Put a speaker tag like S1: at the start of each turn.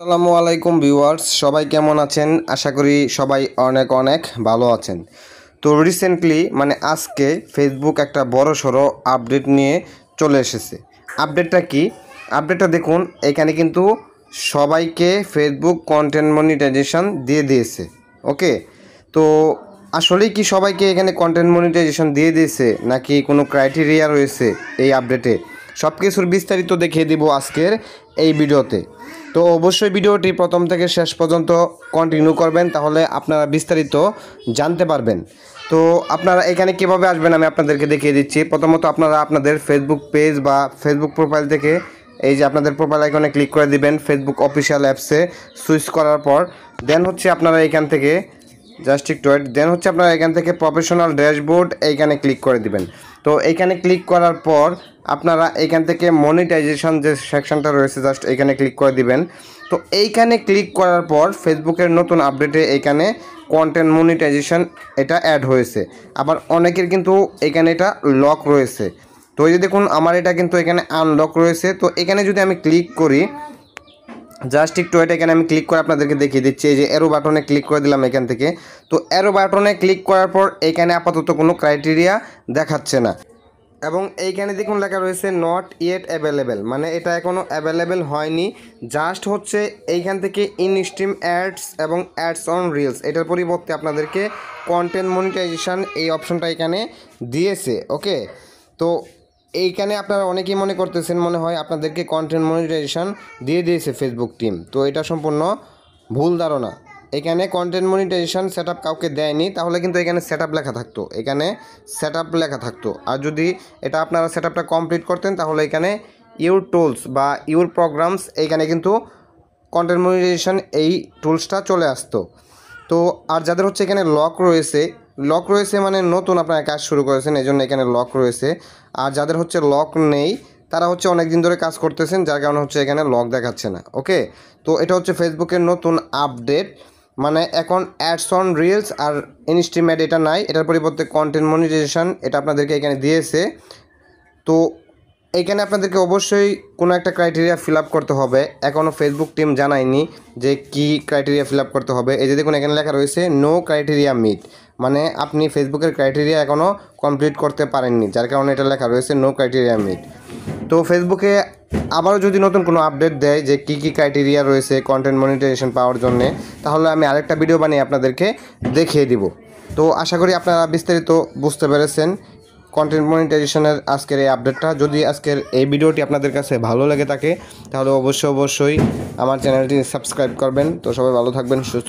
S1: আসসালামু আলাইকুম ভিউয়ার্স, সবাই কেমন আছেন? আশা করি সবাই অনেক অনেক ভালো আছেন। তো রিসেন্টলি আজকে ফেসবুক একটা বড় সড়ো আপডেট নিয়ে চলে এসেছে। আপডেটটা কি? আপডেটটা দেখুন, এখানে কিন্তু সবাইকে ফেসবুক কন্টেন্ট মনিটাইজেশন দিয়ে দিয়েছে। ওকে, তো আসলেই কি সবাইকে এখানে কন্টেন্ট মনিটাইজেশন দিয়ে দিয়েছে নাকি কোনো ক্রাইটেরিয়া রয়েছে এই আপডেটে? সব কিছুর বিস্তারিত দেখিয়ে দিব আজকের এই ভিডিওতে। তো অবশ্যই ভিডিওটি প্রথম থেকে শেষ পর্যন্ত কন্টিনিউ করবেন, তাহলে আপনারা বিস্তারিত জানতে পারবেন। তো আপনারা এখানে কীভাবে আসবেন আমি আপনাদেরকে দেখিয়ে দিচ্ছি। প্রথমত আপনারা আপনাদের ফেসবুক পেজ বা ফেসবুক প্রোফাইল থেকে এই যে আপনাদের প্রোফাইল আইকনে ক্লিক করে দিবেন, ফেসবুক অফিসিয়াল অ্যাপসে সুইচ করার পর দেন হচ্ছে আপনারা এখান থেকে জাস্ট একটু ওয়েট, দেন হচ্ছে আপনারা এখান থেকে প্রফেশনাল ড্যাশবোর্ড এইখানে ক্লিক করে দিবেন। তো এইখানে ক্লিক করার পর আপনারা এইখান থেকে মনিটাইজেশন যে সেকশনটা রয়েছে জাস্ট এইখানে ক্লিক করে দিবেন। তো এইখানে ক্লিক করার পর ফেসবুকের নতুন আপডেটে এইখানে কন্টেন্ট মনিটাইজেশন এটা অ্যাড হয়েছে। আবার অনেকের কিন্তু এখানে এটা লক রয়েছে। তো এই যে দেখুন, আমার এটা কিন্তু এখানে আনলক রয়েছে। তো এখানে যদি আমি ক্লিক করি, জাস্ট একটু এটা এখানে আমি ক্লিক করে আপনাদেরকে দেখিয়ে দিচ্ছি। এই যে অ্যারো বাটনে ক্লিক করে দিলাম এখান থেকে। তো অ্যারো বাটনে ক্লিক করার পর এখানে আপাতত কোনো ক্রাইটেরিয়া দেখাচ্ছে না, এবং এইখানে দেখুন লেখা রয়েছে নট ইয়েট অ্যাভেলেবেল, মানে এটা এখনও অ্যাভেলেবেল হয়নি। জাস্ট হচ্ছে এইখান থেকে ইন স্ট্রিম অ্যাডস এবং অ্যাডস অন রিলস, এটার পরিবর্তে আপনাদেরকে কন্টেন্ট মনিটাইজেশন এই অপশনটা এখানে দিয়েছে। ওকে, তো এইখানে আপনারা অনেকেই মনে করতেছেন মনে হয় আপনাদেরকে কন্টেন্ট মনিটাইজেশন দিয়ে দিয়েছে ফেসবুক টিম। তো এটা সম্পূর্ণ ভুল ধারণা। এখানে কন্টেন্ট মনিটাইজেশন সেট আপ কাউকে দেয়নি, তাহলে কিন্তু এখানে সেট আপ লেখা থাকতো, এখানে সেট আপ লেখা থাকতো। আর যদি এটা আপনারা সেট আপটা কমপ্লিট করতেন তাহলে এখানে ইউর টুলস বা ইউর প্রোগ্রামস এইখানে কিন্তু কন্টেন্ট মনিটাইজেশন এই টুলসটা চলে আসতো। তো আর যাদের হচ্ছে এখানে লক রয়েছে মানে নতুন আপনারা কাজ শুরু করেছেন, এই জন্য এখানে লক রয়েছে। আর যাদের হচ্ছে লক নেই তারা হচ্ছে অনেক দিন ধরে কাজ করতেছেন, যার কারণে হচ্ছে এখানে লক দেখাচ্ছে না। ওকে, তো এটা হচ্ছে ফেসবুকের নতুন আপডেট। মানে এখন অ্যাডস অন রিলস আর ইনস্ট্রিমেট এটা নাই, এটার পরিবর্তে কন্টেন্ট মনিটাইজেশন এটা আপনাদেরকে এখানে দিয়েছে। তো এইখানে আপনাদেরকে অবশ্যই কোনো একটা ক্রাইটেরিয়া ফিল আপ করতে হবে। এখনও ফেসবুক টিম জানায়নি যে কী ক্রাইটেরিয়া ফিল আপ করতে হবে। এই যে দেখুন এখানে লেখা রয়েছে নো ক্রাইটেরিয়া মিট, মানে আপনি ফেসবুকের ক্রাইটেরিয়া এখনও কমপ্লিট করতে পারেননি, যার কারণে এটা লেখা রয়েছে নো ক্রাইটেরিয়া মিট। তো ফেসবুকে আবারও যদি নতুন কোনো আপডেট দেয় যে কী কী ক্রাইটেরিয়া রয়েছে কন্টেন্ট মনিটাইজেশন পাওয়ার জন্যে, তাহলে আমি আরেকটা ভিডিও বানিয়ে আপনাদেরকে দেখিয়ে দিব। তো আশা করি আপনারা বিস্তারিত বুঝতে পেরেছেন কন্টেন্ট মনিটাইজেশনের আজকের এই আপডেটটা। যদি আজকের এই ভিডিওটি আপনাদের কাছে ভালো লেগে থাকে তাহলে অবশ্যই আমার চ্যানেলটি সাবস্ক্রাইব করবেন। তো সবাই ভালো থাকবেন, সুস্থ